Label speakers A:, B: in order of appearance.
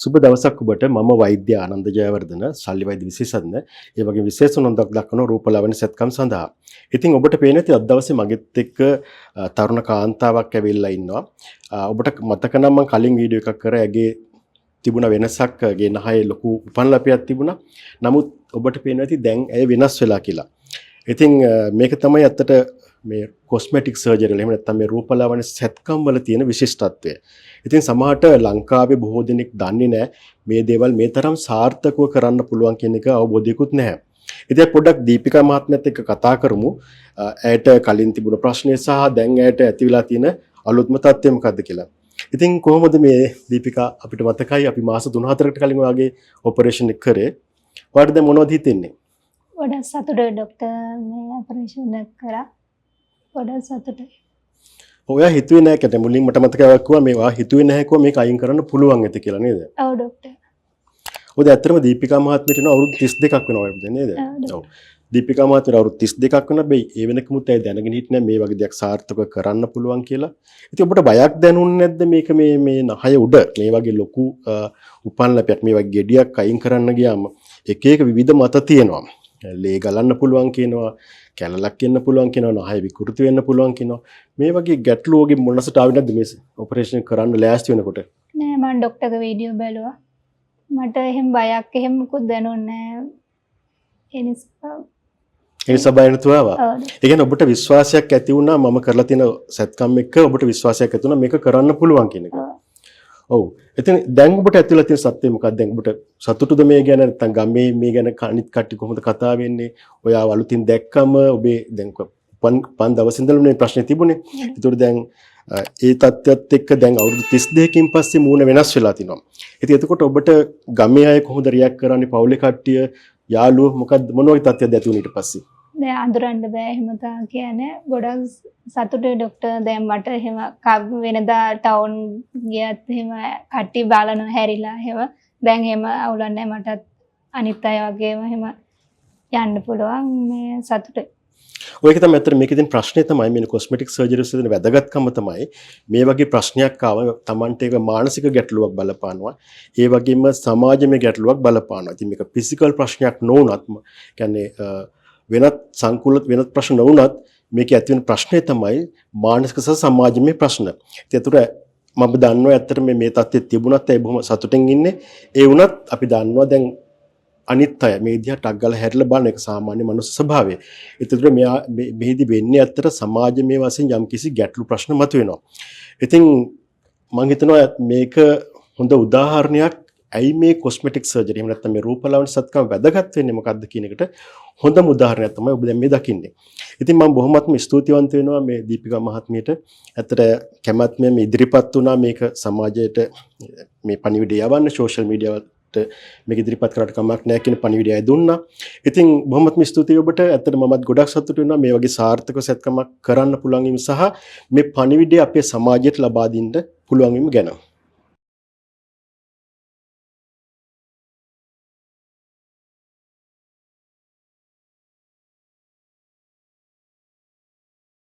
A: සුබ දවසක් ඔබට. මම වෛද්‍ය ආනන්ද ජයවර්ධන, ශල්‍ය වෛද්‍ය විශේෂඥ. ඒ වගේ විශේෂ නොන්දක් දක්වන රූපලාවන්‍ය සැත්කම් සඳහා. ඉතින් ඔබට පේන ඇති අද දවසේ මගෙත් එක්ක තරුණ කාන්තාවක් ඇවිල්ලා ඉන්නවා. ඔබට මතක නම් මම කලින් වීඩියෝ එකක් කරා ඇගේ තිබුණ වෙනසක්, ගේ නහයේ ලොකු උපන්ලපයක් තිබුණා. නමුත් ඔබට පේන ඇති දැන් ඇය වෙනස් වෙලා කියලා. ඉතින් මේක තමයි ඇත්තට මේ කොස්මෙටික් සර්ජරි වල එහෙම නැත්නම් මේ රූපලාවන්‍ය සැත්කම් වල තියෙන විශිෂ්ටත්වය. ඉතින් සමහරට ලංකාවේ බොහෝ දෙනෙක් දන්නේ නැහැ මේ දේවල් මේ තරම් සාර්ථකව කරන්න පුළුවන් කියන එක අවබෝධයකුත් නැහැ. ඉතින් පොඩ්ඩක් දීපිකා මහත්මියත් එක්ක කතා කරමු. ඇයට කලින් තිබුණ ප්‍රශ්නේ සහ දැන් ඇයට ඇති වෙලා තියෙන අලුත්ම තත්ත්වය මොකද්ද කියලා. ඉතින් කොහොමද මේ දීපිකා, අපිට මතකයි අපි මාස 3-4කට කලින් ඔයාගේ ඔපරේෂන් එක කරේ. ඔයාලට දැන් මොනවද හිතෙන්නේ?
B: ගොඩක් සතුටුයි ડોක්ටර්, මේ ඔපරේෂන් එක කරා. ගොඩක් සතුටුයි.
A: ඔයා හිතුවේ නැහැ කැට මුලින් මට මතකයි ඔයා කිව්වා මේ ඔයා හිතුවේ නැහැ කිව්වා මේක අයින් කරන්න පුළුවන් ඇති කියලා නේද?
B: ඔව් ડોක්ටර්.
A: ඔය ඇත්තටම දීපිකා මහත්මියට න අවුරුදු 32ක් වෙනවා වගේ නේද? ඔව්. දීපිකා මහත්මියට අවුරුදු 32ක් වෙනවා. බයි ඒ වෙනකමුත් ඇයි දැනගෙන හිටියේ මේ වගේ දෙයක් සාර්ථකව කරන්න පුළුවන් කියලා. ඉතින් ඔබට බයක් දැනුන්නේ නැද්ද මේක මේ නහය උඩ මේ වගේ ලොකු උපන්ලපයක් මේ වගේ ගෙඩියක් අයින් කරන්න ගියාම එක එක විවිධ මත තියෙනවා. ලේ ගලන්න පුළුවන් කියනවා, කැලලක් එන්න පුළුවන් කියනවා, නහය විකෘති වෙන්න පුළුවන් කියනවා. මේ වගේ ගැටලු වගේ මොනසට ආවේ නැද්ද මේ ඔපරේෂන් කරන්න ලෑස්ති වෙනකොට?
B: නෑ, මම ડોක්ටර්ගේ වීඩියෝ බැලුවා. මට එහෙම බයක් එහෙම මොකුත් දැනුන්නේ නෑ. ඒ නිසා
A: බය නැතුව ආවා. ඒ කියන්නේ ඔබට විශ්වාසයක් ඇති වුණා මම කරලා තියෙන සැත්කම් එක්ක ඔබට විශ්වාසයක් ඇති වුණා මේක කරන්න පුළුවන් කියන එක. ඔව්. එතන දැන් ඔබට ඇතුළත තියෙන සත්‍යය මොකක්ද? දැන් ඔබට සතුටුද මේ ගැන? නැත්නම් ගමේ මේ ගැන අනිත් කට්ටිය කොහොමද කතා වෙන්නේ? ඔයාව අලුතින් දැක්කම ඔබේ දැන් පන් දවස් ඉඳලා මේ ප්‍රශ්නේ තිබුණේ. ඒතකොට දැන් ඒ තත්ත්වයට එක්ක දැන් අවුරුදු 32කින් පස්සේ මූණ වෙනස් වෙලා තිනවා. ඉතින් එතකොට ඔබට ගමේ අය කොහොමද රියැක්ට් කරන්නේ? පවුලේ කට්ටිය, යාළුවෝ මොකක්ද මොන වගේ තත්ත්වයක්ද ඇති වුනේ ඊට පස්සේ?
B: දැන් අඳුරන්න බෑ එහෙම තා කියන්නේ. ගොඩක් සතුටුයි ડોක්ටර්. දැන් මට එහෙම වෙනදා ටවුන් ගියත් එහෙම කට්ටි බලන හැරිලා එහෙම දැන් එහෙම අවුලක් නැහැ. මටත් අනිත් අය වගේම එහෙම යන්න පුළුවන්. මේ සතුටුයි.
A: ඔයක තමයි අතර මේකෙන් ප්‍රශ්නේ තමයි මේ කොස්මෙටික් සර්ජරිස් වලින් වැදගත්කම තමයි මේ වගේ ප්‍රශ්නයක් ආවම Tamante එක මානසික ගැටලුවක් බලපානවා. ඒ වගේම සමාජමය ගැටලුවක් බලපානවා. ඉතින් මේක ෆිසිකල් ප්‍රශ්නයක් නොවුනත් කියන්නේ වෙනත් සංකූල වෙනත් ප්‍රශ්න නොවුනත් මේක ඇති වෙන ප්‍රශ්නේ තමයි මානසික සහ සමාජමය ප්‍රශ්න. ඒතර මම දන්නවා ඇත්තට මේ තත්ත්වයේ තිබුණත් ඒ බොහොම සතුටින් ඉන්නේ. ඒ වුණත් අපි දන්නවා දැන් අනිත් අය මේ දිහාට අග්ගල හැරිලා බලන එක සාමාන්‍ය මනුස්ස ස්වභාවය. ඒතර මෙහිදී වෙන්නේ ඇත්තට සමාජමය වශයෙන් යම්කිසි ගැටලු ප්‍රශ්න මතුවෙනවා. ඉතින් මම හිතනවා මේක හොඳ උදාහරණයක්. ඇයි මේ කොස්මෙටික් සර්ජරි එහෙම නැත්නම් මේ රූපලාවන්‍ය සත්කම් වැදගත් වෙන්නේ මොකද්ද කියන එකට හොඳම උදාහරණයක් තමයි ඔබ දැන් මේ දකින්නේ. ඉතින් මම බොහොමත්ම ස්තුතිවන්ත වෙනවා මේ දීපිකා මහත්මියට. ඇත්තට කැමැත්ම මේ ඉදිරිපත් වුණා මේක සමාජයට මේ පණිවිඩය යවන්න සෝෂල් මීඩියා වලට මේක ඉදිරිපත් කරාට කමක් නැහැ කියන පණිවිඩය දුන්නා. ඉතින් බොහොමත්ම ස්තුතියි ඔබට. ඇත්තට මමත් ගොඩක් සතුටු වෙනවා මේ වගේ සාර්ථක සත්කමක් කරන්න පුළුවන් වීම සහ මේ පණිවිඩය අපේ සමාජයට ලබා දෙන්න පුළුවන් වීම ගැන.